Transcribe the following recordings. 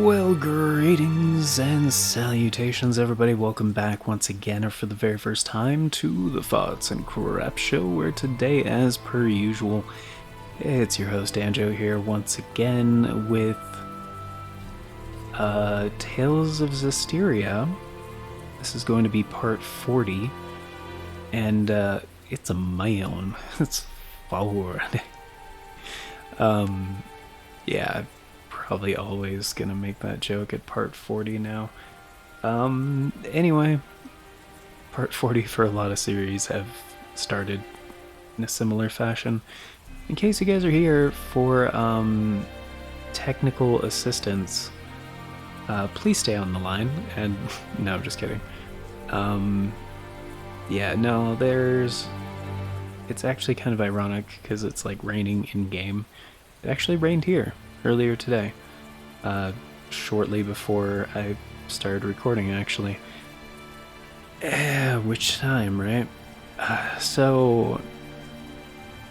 Well, greetings and salutations, everybody. Welcome back once again, or for the very first time, to the Thoughts and Crap Show, where today, as per usual, it's your host, Anjo, here once again with Tales of Zestiria. This is going to be part 40, and it's a man. It's forward. Yeah, probably always gonna make that joke at part 40 now. Anyway, part 40 for a lot of series have started in a similar fashion. In case you guys are here for technical assistance, please stay on the line. And no, I'm just kidding. Yeah, no, it's actually kind of ironic because it's like raining in game. It actually rained here earlier today, shortly before I started recording, actually. Which time, right? So,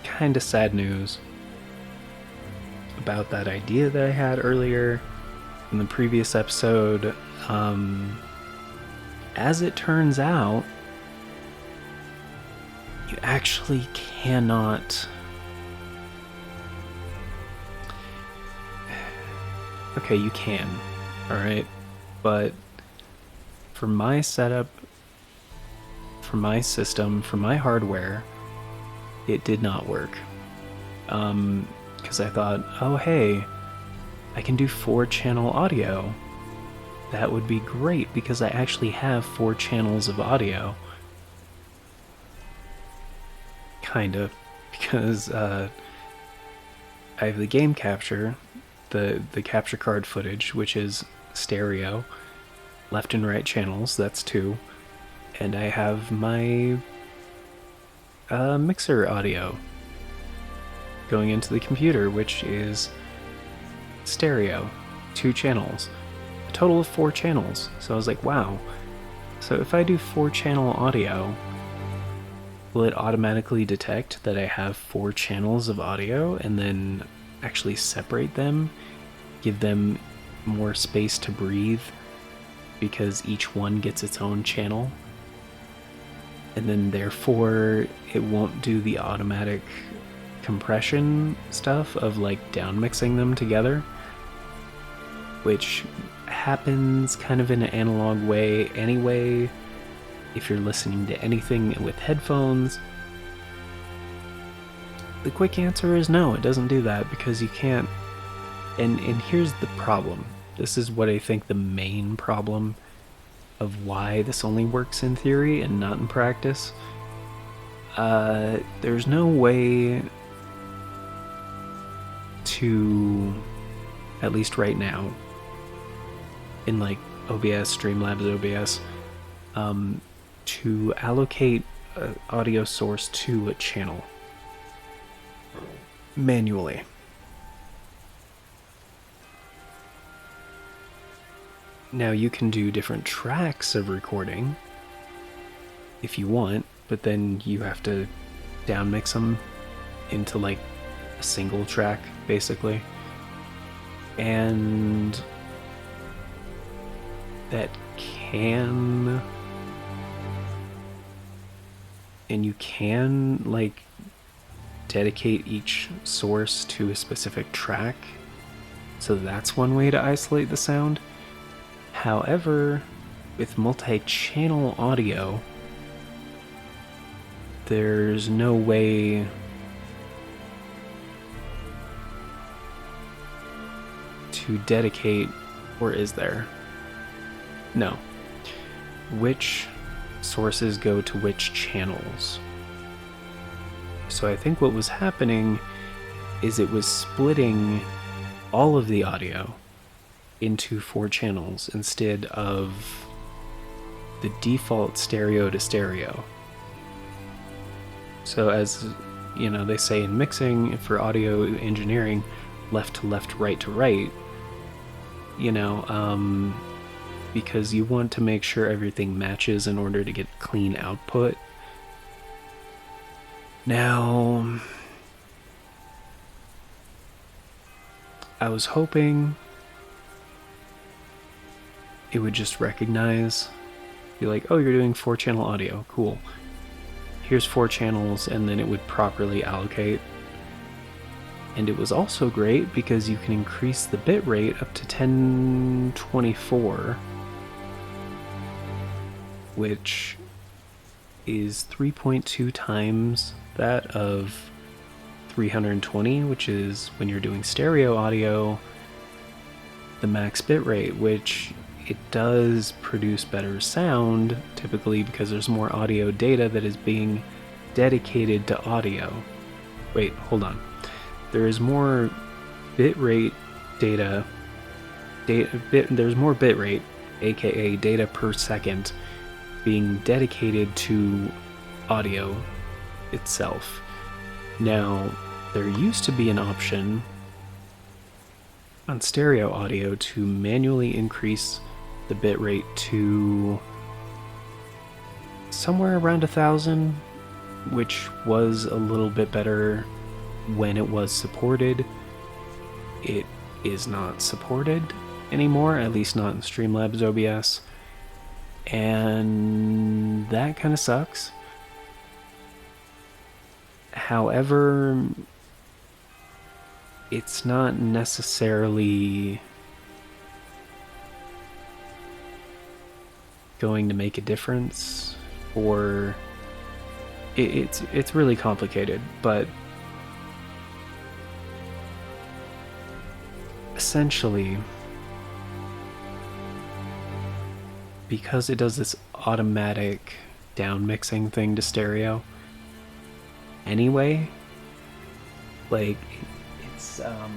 kind of sad news about that idea that I had earlier in the previous episode. As it turns out, you actually cannot... Okay, you can, alright? But for my setup, for my system, for my hardware, it did not work. Because I thought, oh hey, I can do 4-channel audio. That would be great, because I actually have 4 channels of audio. Kinda, because I have the game capture, the capture card footage, which is stereo, left and right channels, that's 2, and I have my mixer audio going into the computer, which is stereo, 2 channels, a total of 4 channels. So I was like, wow, so if I do 4-channel audio, will it automatically detect that I have 4 channels of audio and then actually separate them, give them more space to breathe, because each one gets its own channel, and then therefore it won't do the automatic compression stuff of like down mixing them together, which happens kind of in an analog way anyway if you're listening to anything with headphones. The quick answer is no, it doesn't do that, because you can't. And here's the problem. This is what I think the main problem of why this only works in theory and not in practice. There's no way to, at least right now, in like OBS, Streamlabs OBS, to allocate an audio source to a channel manually. Now you can do different tracks of recording if you want, but then you have to downmix them into like a single track, basically. And that can... And you can, like, dedicate each source to a specific track, so that's one way to isolate the sound. However, with multi-channel audio, there's no way to dedicate, or is there? No. Which sources go to which channels? So I think what was happening is it was splitting all of the audio into 4 channels instead of the default stereo to stereo. So as you know, they say in mixing for audio engineering, left to left, right to right, you know, because you want to make sure everything matches in order to get clean output. Now, I was hoping it would just recognize, be like, oh, you're doing 4-channel audio, cool. Here's 4 channels, and then it would properly allocate. And it was also great because you can increase the bit rate up to 1024, which is 3.2 times that of 320, which is, when you're doing stereo audio, the max bit rate, which it does produce better sound, typically because there's more audio data that is being dedicated to audio. Wait, hold on. There is more bitrate data, there's more bitrate, aka data per second, being dedicated to audio itself. Now, there used to be an option on stereo audio to manually increase the bitrate to somewhere around 1,000, which was a little bit better when it was supported. It is not supported anymore, at least not in Streamlabs OBS, and that kind of sucks. However, it's not necessarily going to make a difference, or it's really complicated, but essentially, because it does this automatic down mixing thing to stereo anyway, like, it's a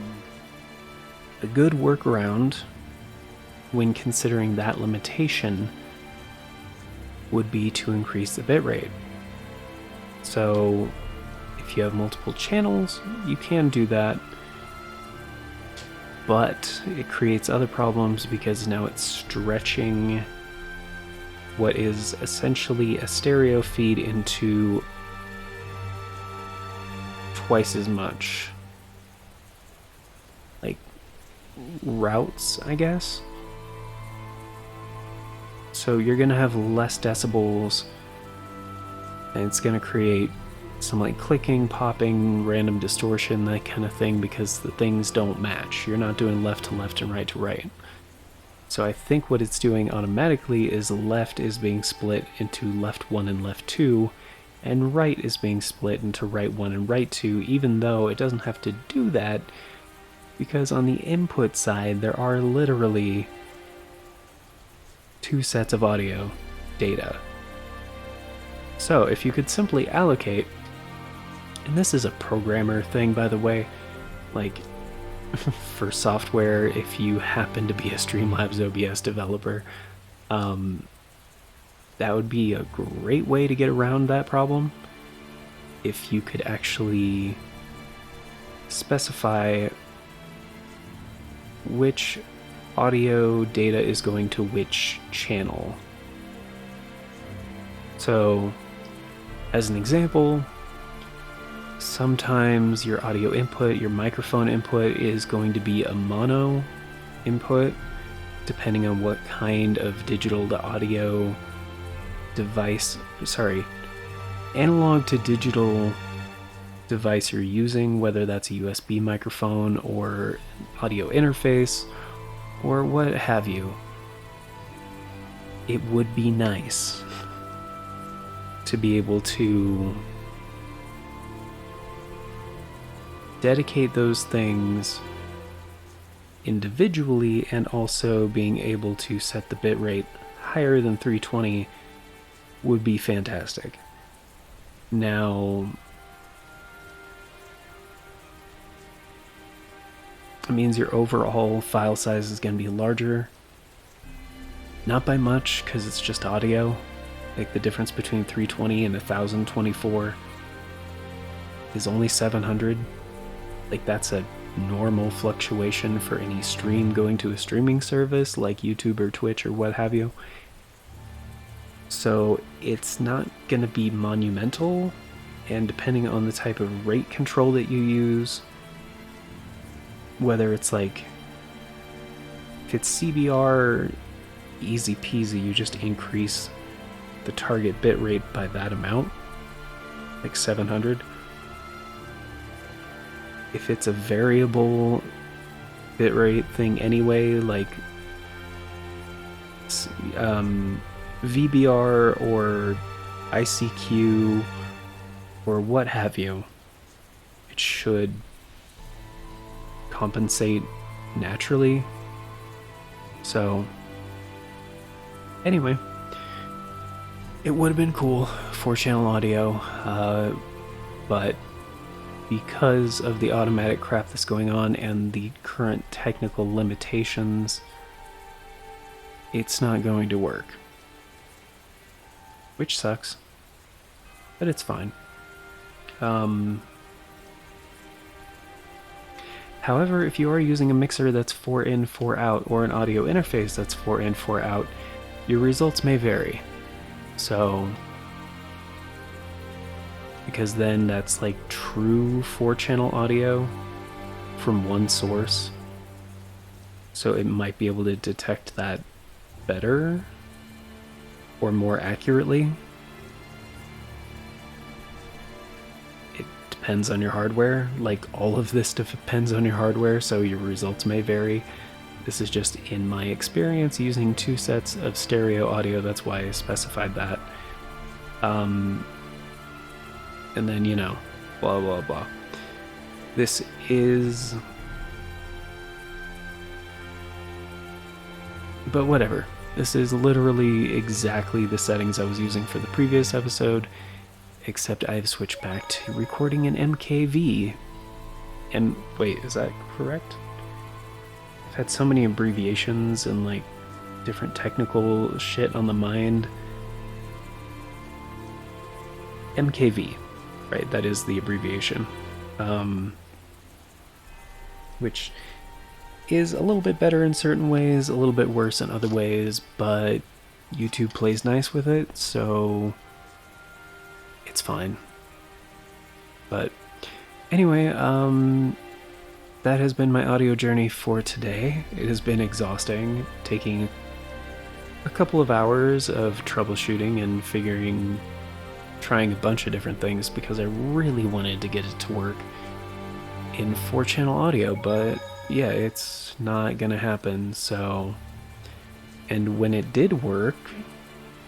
good workaround when considering that limitation would be to increase the bitrate. So if you have multiple channels, you can do that, but it creates other problems because now it's stretching what is essentially a stereo feed into twice as much, like, routes, I guess. So you're gonna have less decibels, and it's gonna create some like clicking, popping, random distortion, that kind of thing, because the things don't match. You're not doing left to left and right to right. So I think what it's doing automatically is left is being split into left 1 and left 2, and right is being split into right 1 and right 2, even though it doesn't have to do that, because on the input side there are literally 2 sets of audio data. So if you could simply allocate, and this is a programmer thing, by the way, like, for software, if you happen to be a Streamlabs OBS developer, that would be a great way to get around that problem. If you could actually specify which audio data is going to which channel. So, as an example, sometimes your audio input, your microphone input, is going to be a mono input, depending on what kind of digital to audio device, analog to digital device you're using, whether that's a USB microphone or audio interface or what have you. It would be nice to be able to dedicate those things individually, and also being able to set the bitrate higher than 320 would be fantastic. Now, it means your overall file size is going to be larger. Not by much, because it's just audio. Like, the difference between 320 and 1024 is only 700. Like, that's a normal fluctuation for any stream going to a streaming service like YouTube or Twitch or what have you. So it's not going to be monumental, and depending on the type of rate control that you use, whether it's like, if it's CBR easy peasy. You just increase the target bitrate by that amount, like 700. If it's a variable bitrate thing anyway, like VBR or ICQ or what have you, it should compensate naturally. So anyway, it would have been cool, 4-channel audio, but because of the automatic crap that's going on and the current technical limitations, it's not going to work. Which sucks, but it's fine. However, if you are using a mixer that's 4 in, 4 out, or an audio interface that's 4 in, 4 out, your results may vary. So, because then that's like true 4-channel audio from one source. So it might be able to detect that better or more accurately. It depends on your hardware. Like, all of this depends on your hardware, so your results may vary. This is just in my experience using 2 sets of stereo audio, that's why I specified that. And then, you know, blah blah blah. This is... But whatever. This is literally exactly the settings I was using for the previous episode, except I've switched back to recording in MKV. And wait, is that correct? I've had so many abbreviations and like different technical shit on the mind. MKV, right? That is the abbreviation. Which is a little bit better in certain ways, a little bit worse in other ways, but YouTube plays nice with it, so it's fine. But anyway, that has been my audio journey for today. It has been exhausting, taking a couple of hours of troubleshooting and trying a bunch of different things because I really wanted to get it to work in 4-channel audio, but yeah, it's not gonna happen. So, and when it did work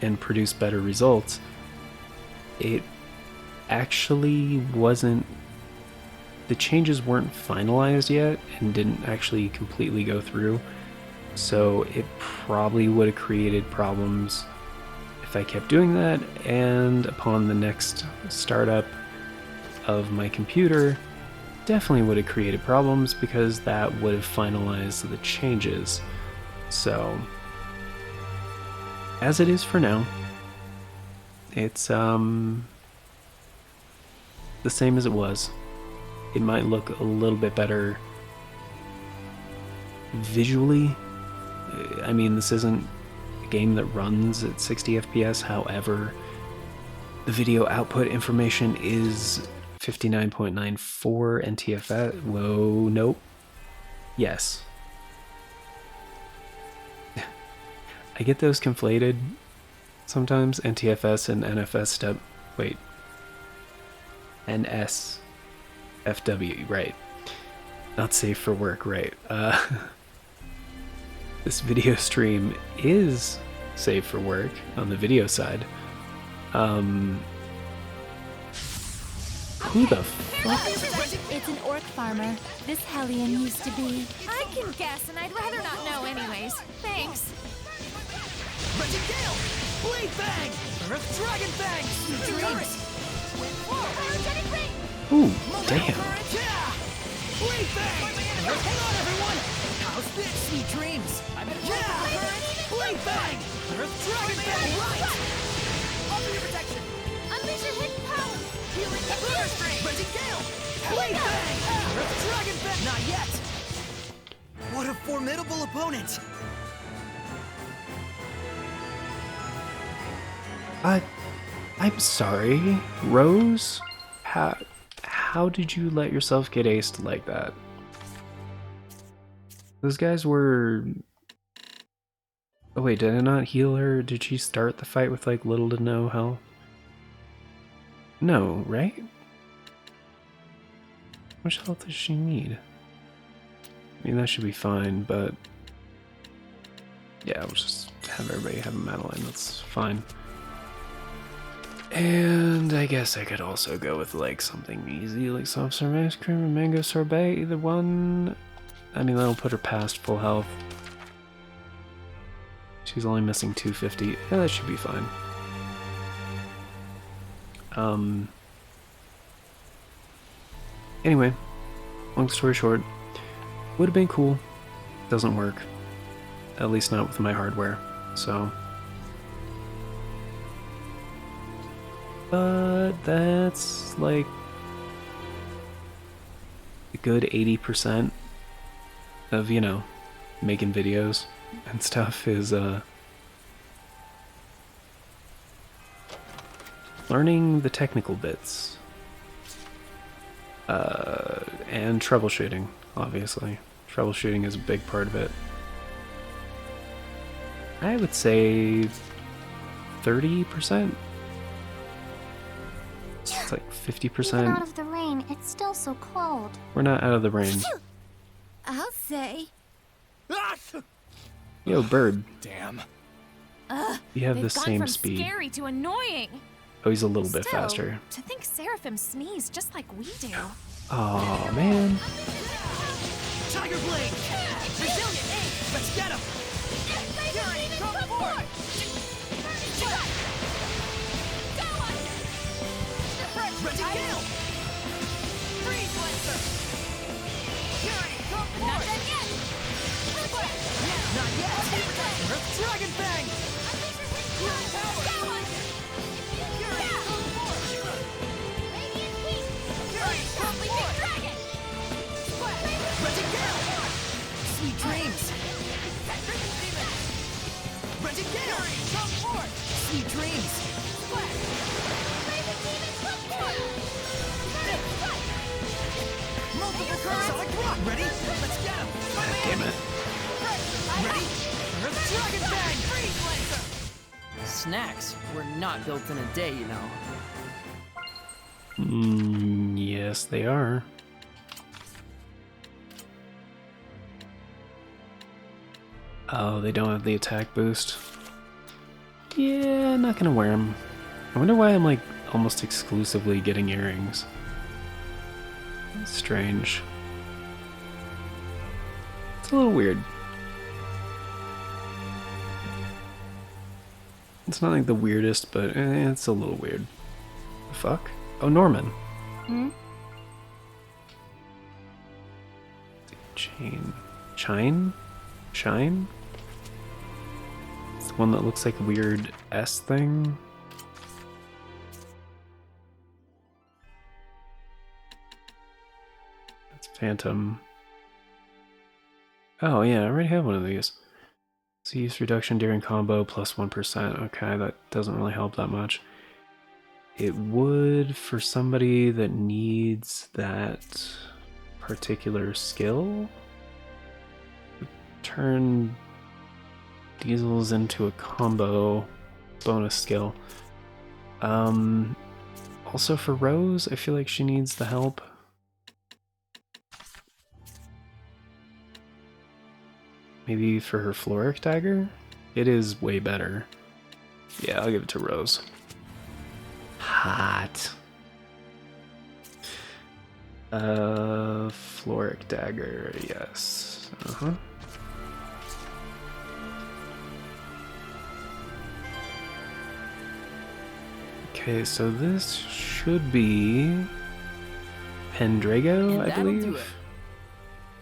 and produce better results, it actually wasn't, the changes weren't finalized yet and didn't actually completely go through, so it probably would have created problems if I kept doing that, and upon the next startup of my computer, definitely would have created problems because that would have finalized the changes. So, as it is for now, it's the same as it was. It might look a little bit better visually. I mean, this isn't a game that runs at 60 FPS, however, the video output information is 59.94 NTFS. Whoa, nope. Yes. I get those conflated sometimes, NTFS and NFS step. Wait. NSFW, right. Not safe for work, right. This video stream is safe for work on the video side. Who the fuck? It's an orc farmer. This hellion used to be. I can guess, and I'd rather not know anyways. Thanks. Magic Gale! Blade Fang! Earth Dragon Fang! Dreams! Energetic ring! Ooh, damn. Blade Fang! Hang on, everyone! How's this? Sweet dreams! I better Blade Fang! Earth Dragon Fang! Right! Offer your protection! Unleash your hidden power! Healing the Thunder Stream! Magic Gale! Blade Fang! Earth Dragon Fang! Not yet! What a formidable opponent! I'm sorry, Rose? How did you let yourself get aced like that? Those guys were Oh wait, did I not heal her? Did she start the fight with like little to no health? No, right? How much health does she need? I mean, that should be fine, but yeah, we'll just have everybody have a Madeline. That's fine. And I guess I could also go with like something easy, like soft serve ice cream or mango sorbet. Either one. I mean, that'll put her past full health. She's only missing 250. Yeah, that should be fine. Anyway, long story short, would have been cool. Doesn't work. At least not with my hardware. So. But that's like a good 80% of, you know, making videos and stuff is learning the technical bits. And troubleshooting, obviously. Troubleshooting is a big part of it. I would say 30%. It's like 50%. Even out of the rain, it's still so cold. We're not out of the rain. I'll say. Yo, bird. Damn. You have the They've gone same from speed. scary to annoying. Oh, he's a little bit Still, faster. To think Seraphim sneeze just like we do. Oh man. Tiger Blade! Resilient! Let's get him! Fury, come forward! Ready, kill! Freeze Lancer! Fury, come forward! Not done yet. Not yet! Earth Dragon Bang! Fury power! Fury, come forward! Fury, come forward! Ready, kill! Sweet dreams! Ready, kill! Come forward! Sweet dreams! Multiple curves on like rock! Ready? Let's get him! Damn it. Ready? Earth Dragon Bang! Freeze Lancer! Snacks were not built in a day, you know. Yes, they are. Oh, they don't have the attack boost. Yeah, I'm not gonna wear them. I wonder why I'm like almost exclusively getting earrings. That's strange. It's a little weird. It's not like the weirdest, but it's a little weird. The fuck? Oh, Norman. Chain. Shine? Shine? It's the one that looks like a weird S thing. That's Phantom. Oh yeah, I already have one of these. So use reduction during combo plus 1%. Okay, that doesn't really help that much. It would for somebody that needs that particular skill. Turn diesels into a combo bonus skill. Also for Rose, I feel like she needs the help. Maybe for her Floric Dagger? It is way better. Yeah, I'll give it to Rose. Hot. Floric Dagger, yes. Uh-huh. Okay, so this should be Pendrago, I believe.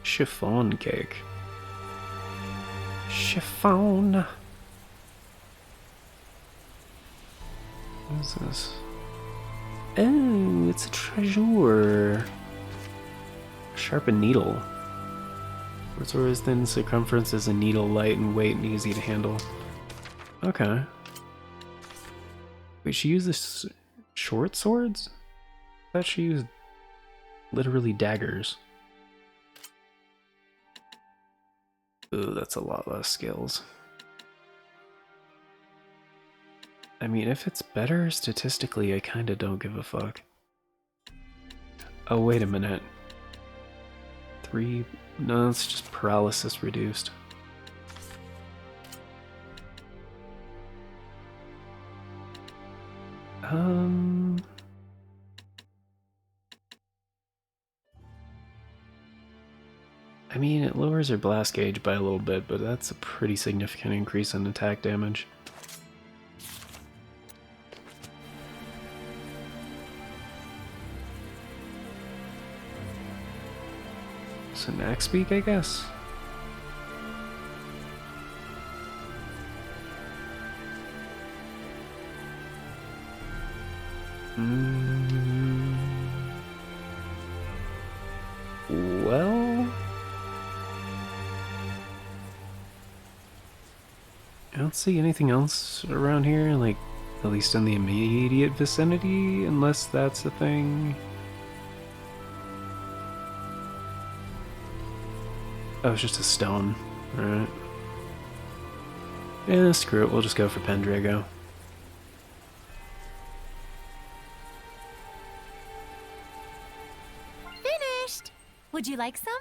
Chiffon cake. Chiffon. What is this? Oh, it's a treasure. Sharpened needle. Resource thin circumference is a needle, light in weight and easy to handle. Okay. Wait, she uses short swords? I thought she used literally daggers. Ooh, that's a lot less skills. I mean, if it's better statistically, I kinda don't give a fuck. Oh, wait a minute. 3... No, it's just paralysis reduced. I mean, it lowers her blast gauge by a little bit, but that's a pretty significant increase in attack damage. So Max Speak, I guess? Well... I don't see anything else around here, like, at least in the immediate vicinity, unless that's a thing. Oh, it's just a stone. Alright. Yeah, screw it, we'll just go for Pendrago. Finished! Would you like some?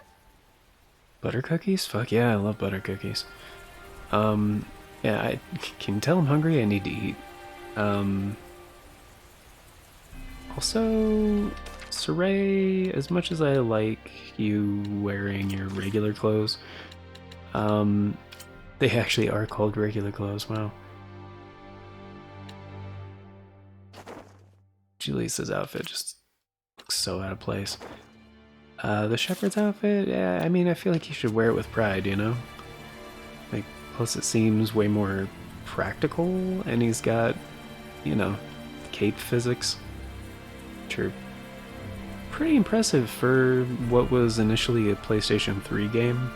Butter cookies? Fuck yeah, I love butter cookies. Yeah, I can tell I'm hungry, I need to eat. Also, Saray, as much as I like you wearing your regular clothes, they actually are called regular clothes, wow. Julius's outfit just looks so out of place. The shepherd's outfit, yeah, I mean, I feel like you should wear it with pride, you know? Like, plus it seems way more practical, and he's got, you know, cape physics, which are pretty impressive for what was initially a PlayStation 3 game.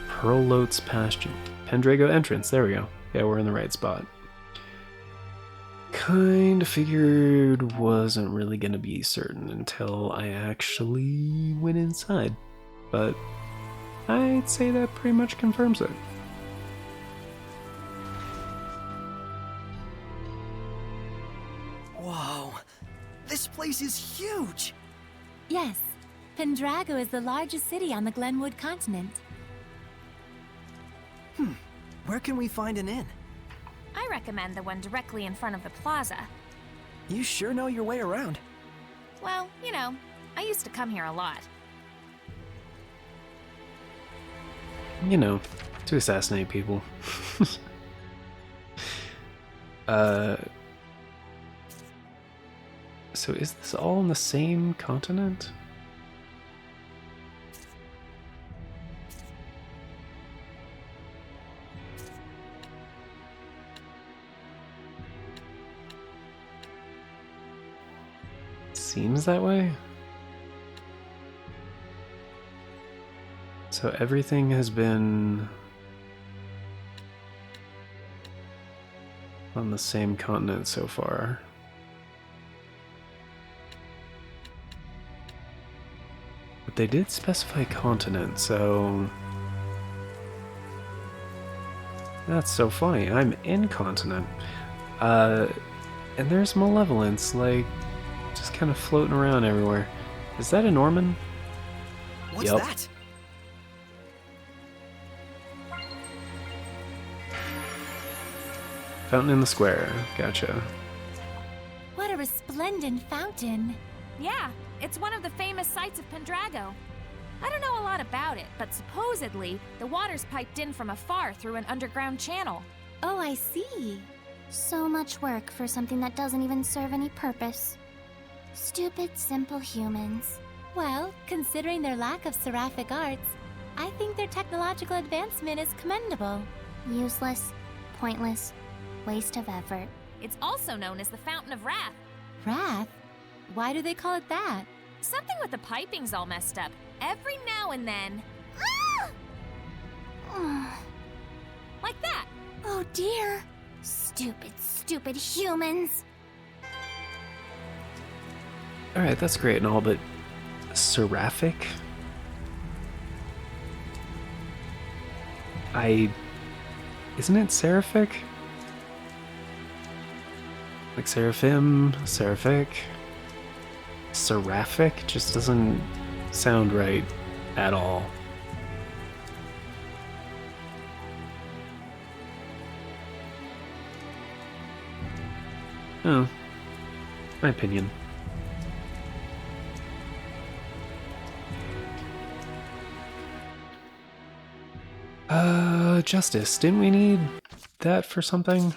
Pearl Lote's Pasture. Pendrago entrance, there we go. Yeah, we're in the right spot. Kinda figured wasn't really gonna be certain until I actually went inside, but I'd say that pretty much confirms it. Whoa, this place is huge! Yes. Pendrago is the largest city on the Glenwood continent. Where can we find an inn? I recommend the one directly in front of the plaza. You sure know your way around. Well, you know, I used to come here a lot. You know, to assassinate people. So is this all on the same continent? Seems that way. So everything has been on the same continent so far. But they did specify continent, so that's so funny. I'm incontinent. And there's malevolence, like, just kind of floating around everywhere. Is that a Norman? What's Yep. that? Fountain in the square. Gotcha. What a resplendent fountain. Yeah, it's one of the famous sights of Pendrago. I don't know a lot about it, but supposedly, the water's piped in from afar through an underground channel. Oh, I see. So much work for something that doesn't even serve any purpose. Stupid, simple humans. Well, considering their lack of seraphic arts, I think their technological advancement is commendable. Useless, pointless, waste of effort. It's also known as the Fountain of Wrath. Wrath? Why do they call it that? Something with the piping's all messed up. Every now and then. Like that. Oh dear. Stupid, stupid humans. Alright, that's great and all, but seraphic? Isn't it seraphic? Like seraphim, seraphic, seraphic just doesn't sound right at all. Oh, my opinion. Justice. Didn't we need that for something?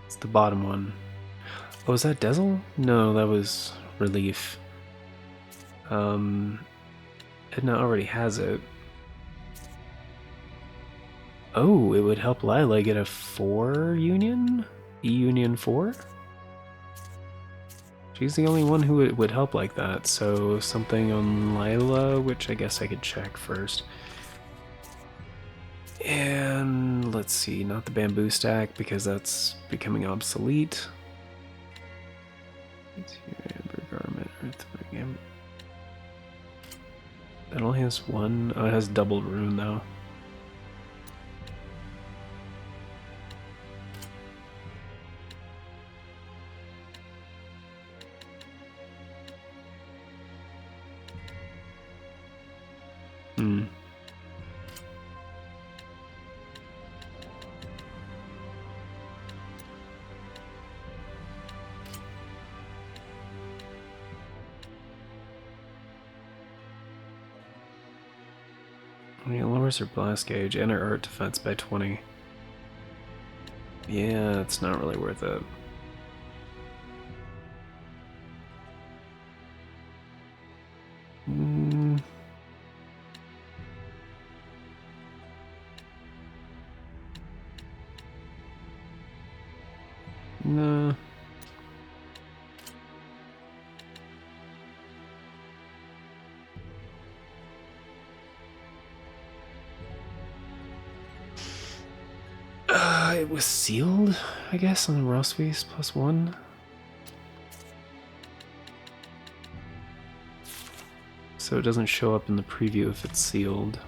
It's the bottom one. Oh, was that Dezel? No, that was Relief. Edna already has it. Oh, it would help Lila get a 4 union? E-Union 4? She's the only one who it would help like that, so something on Lila, which I guess I could check first. And let's see, not the bamboo stack because that's becoming obsolete. It's here, amber garment, earth. It only has one. Oh, it has double rune though. It lowers her blast gauge and her art defense by 20. Yeah, it's not really worth it. No. It was sealed, I guess, on the Rosvies +1. So it doesn't show up in the preview if it's sealed.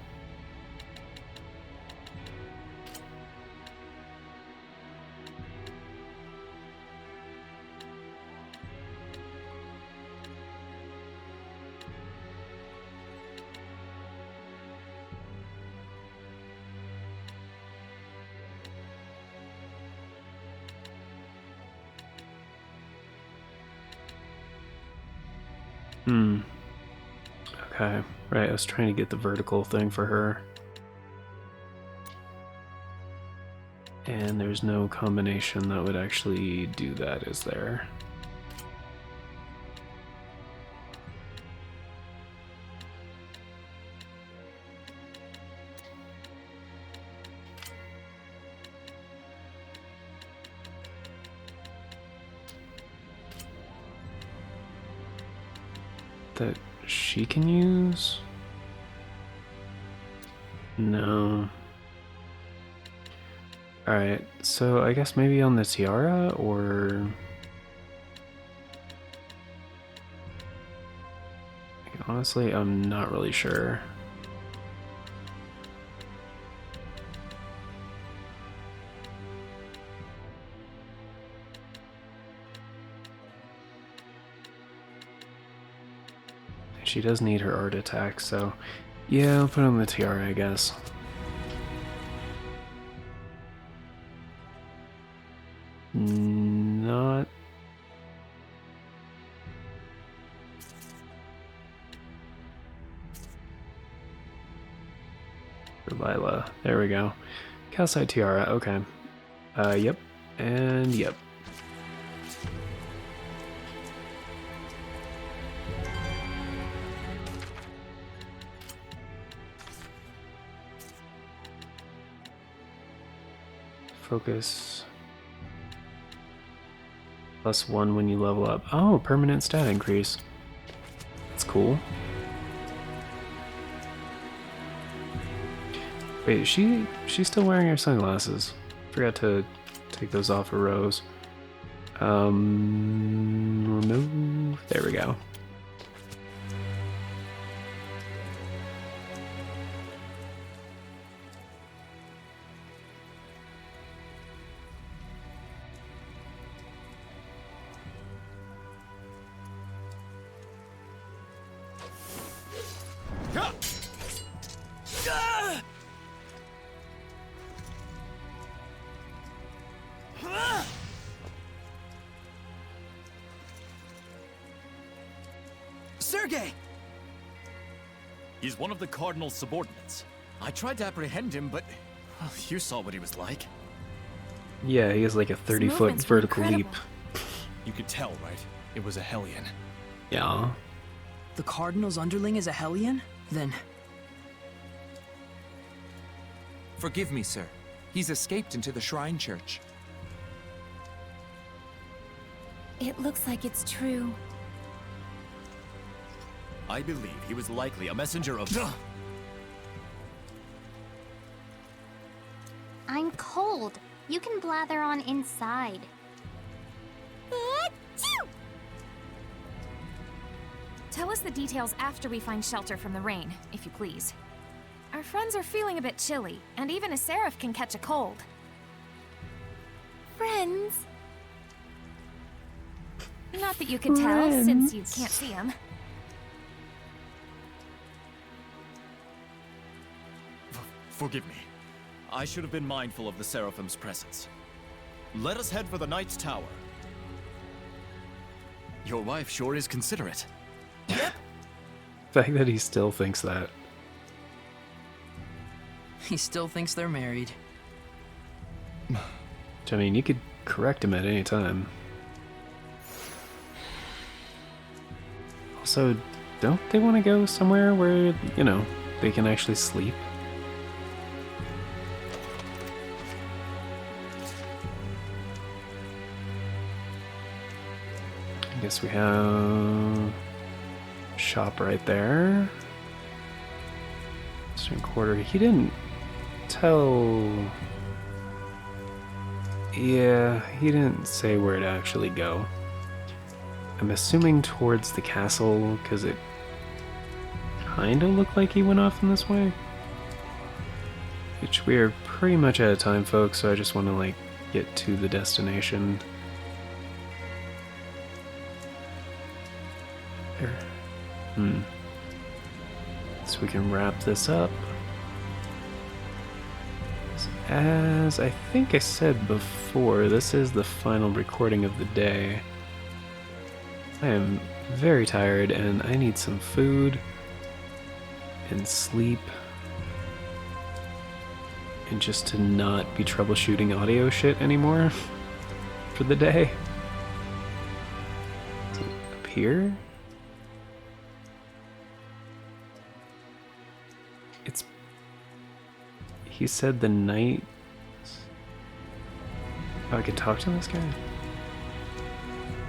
Okay, right, I was trying to get the vertical thing for her. And there's no combination that would actually do that, is there? That she can use? No. Alright, so I guess maybe on the tiara, or... Honestly, I'm not really sure. She does need her art attack, so yeah, I'll put on the tiara, I guess. Not... For Lila. There we go. Calcite tiara, okay. Yep. And yep. Focus. +1 when you level up. Oh, permanent stat increase. That's cool. Wait, is she's still wearing her sunglasses? Forgot to take those off for Rose. Remove There we go. Sergei! He's one of the Cardinal's subordinates. I tried to apprehend him, but well, you saw what he was like. Yeah, he has like a 30-foot movements were vertical leap. incredible. You could tell, right? It was a Hellion. Yeah. The Cardinal's underling is a Hellion? Then... Forgive me, sir. He's escaped into the Shrine Church. It looks like it's true. I believe he was likely a messenger of... I'm cold. You can blather on inside. Tell us the details after we find shelter from the rain, if you please. Our friends are feeling a bit chilly, and even a seraph can catch a cold. Friends? Not that you could tell, since you can't see them. Forgive me. I should have been mindful of the Seraphim's presence. Let us head for the Knight's Tower. Your wife sure is considerate. The fact that he still thinks that. He still thinks they're married. Which, I mean, you could correct him at any time. Also, don't they want to go somewhere where, you know, they can actually sleep? I guess we have shop right there. Eastern Quarter. He didn't tell. Yeah, he didn't say where to actually go. I'm assuming towards the castle because it kind of looked like he went off in this way. Which we are pretty much out of time, folks, so I just want to like get to the destination. There. So we can wrap this up. So as I think I said before, this is the final recording of the day. I am very tired and I need some food and sleep and just to not be troubleshooting audio shit anymore for the day. So up here? He said the night... Oh, I can talk to this guy?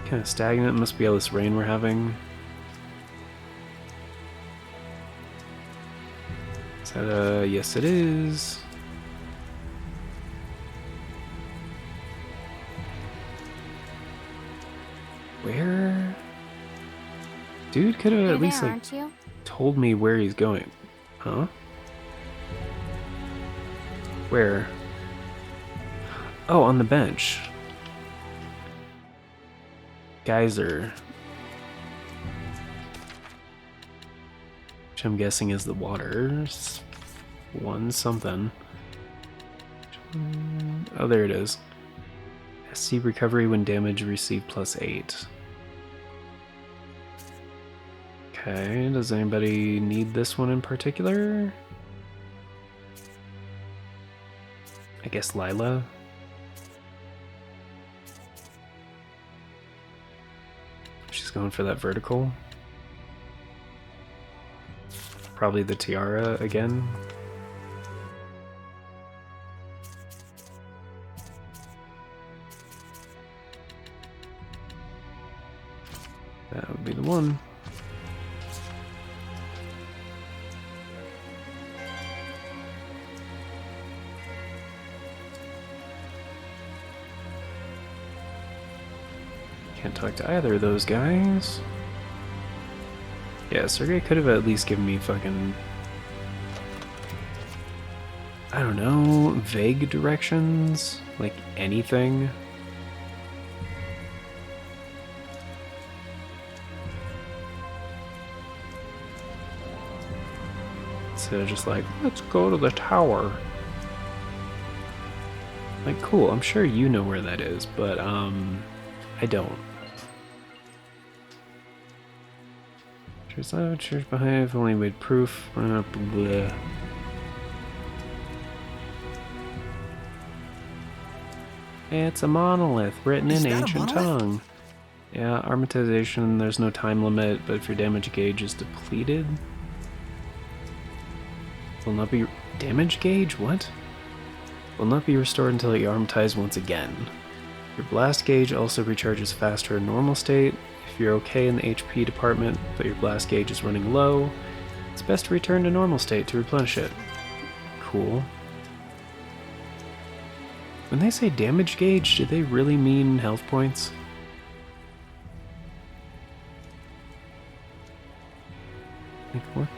Kind of stagnant, must be all this rain we're having. Is that yes it is. Where? Dude could have at least like aren't you? told me where he's going. Huh? Where? Oh, on the bench. Geyser. Which I'm guessing is the water. One something. Oh, there it is. SC recovery when damage received +8. Okay, does anybody need this one in particular? I guess Lila. She's going for that vertical. Probably the tiara again. That would be the one. Can't talk to either of those guys. Yeah, Sergey could have at least given me fucking, I don't know, vague directions? Like anything? Instead of just like, let's go to the tower. Like, cool, I'm sure you know where that is, but, I don't. Church behind, if only made proof. Bleh. It's a monolith written in ancient tongue. Yeah, armatization, there's no time limit, but if your damage gauge is depleted... Will not be... Damage gauge? What? Will not be restored until you armatize once again. Your blast gauge also recharges faster in normal state. If you're okay in the HP department, but your blast gauge is running low, it's best to return to normal state to replenish it. Cool. When they say damage gauge, do they really mean health points? Like what?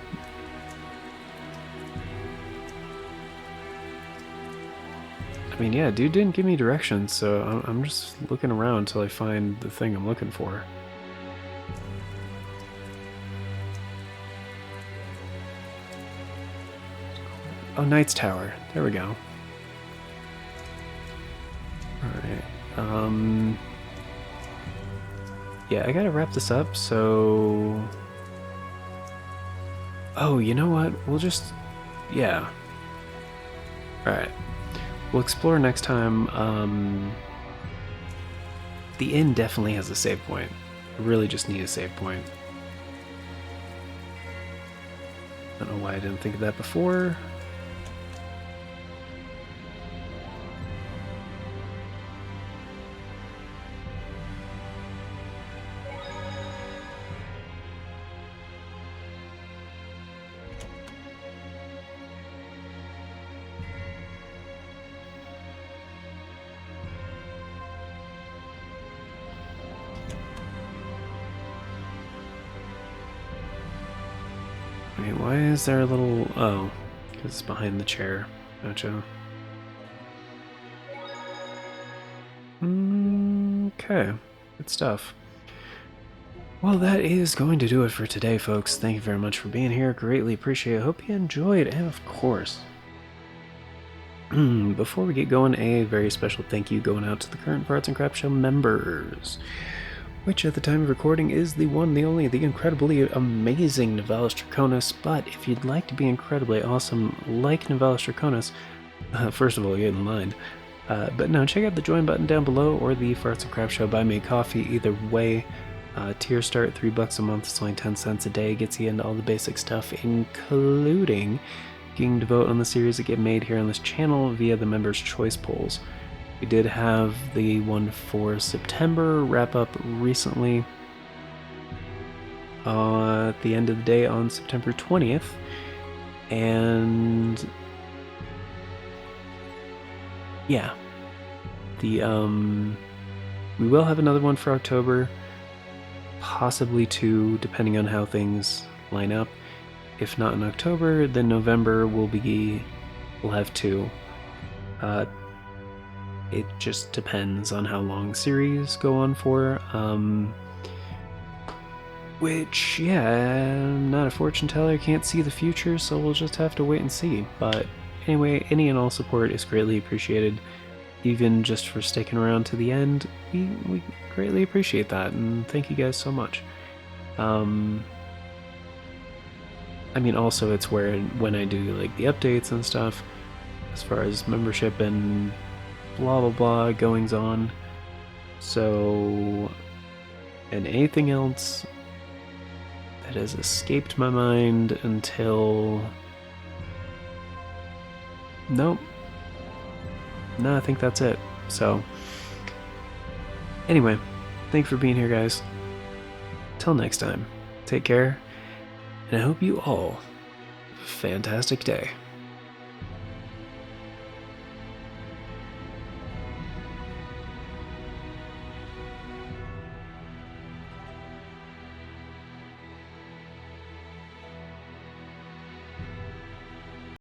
I mean, yeah, dude didn't give me directions, so I'm just looking around until I find the thing I'm looking for. Oh, Knight's Tower. There we go. Alright, yeah, I gotta wrap this up, so... Oh, you know what? We'll just... Yeah. Alright. We'll explore next time. The inn definitely has a save point. I really just need a save point. I don't know why I didn't think of that before. Wait, why is there a little... Oh, because it's behind the chair. Gotcha. Okay, good stuff. Well, that is going to do it for today, folks. Thank you very much for being here. Greatly appreciate it. Hope you enjoyed, and of course, before we get going, a very special thank you going out to the current Parts and Crap Show members, which at the time of recording is the one, the only, the incredibly amazing Novalis Draconis. But if you'd like to be incredibly awesome like Novalis Draconis, first of all, get in line. But no, check out the join button down below or the Farts and Crap Show Buy Me a Coffee. Either way, tier start $3 a month, it's only 10 cents a day, gets you into all the basic stuff, including getting to vote on the series that get made here on this channel via the members' choice polls. We did have the one for September wrap up recently at the end of the day on September 20th, and yeah, the we will have another one for October, possibly two, depending on how things line up. If not in October, then November we'll have two. It just depends on how long series go on for. Which, yeah, I'm not a fortune teller, can't see the future, so we'll just have to wait and see. But anyway, any and all support is greatly appreciated. Even just for sticking around to the end, we greatly appreciate that, and thank you guys so much. I mean, also it's when I do like the updates and stuff, as far as membership and blah blah blah goings on. So, and anything else that has escaped my mind until... Nope. No, I think that's it. So, anyway, thanks for being here, guys. Till next time, take care, and I hope you all have a fantastic day.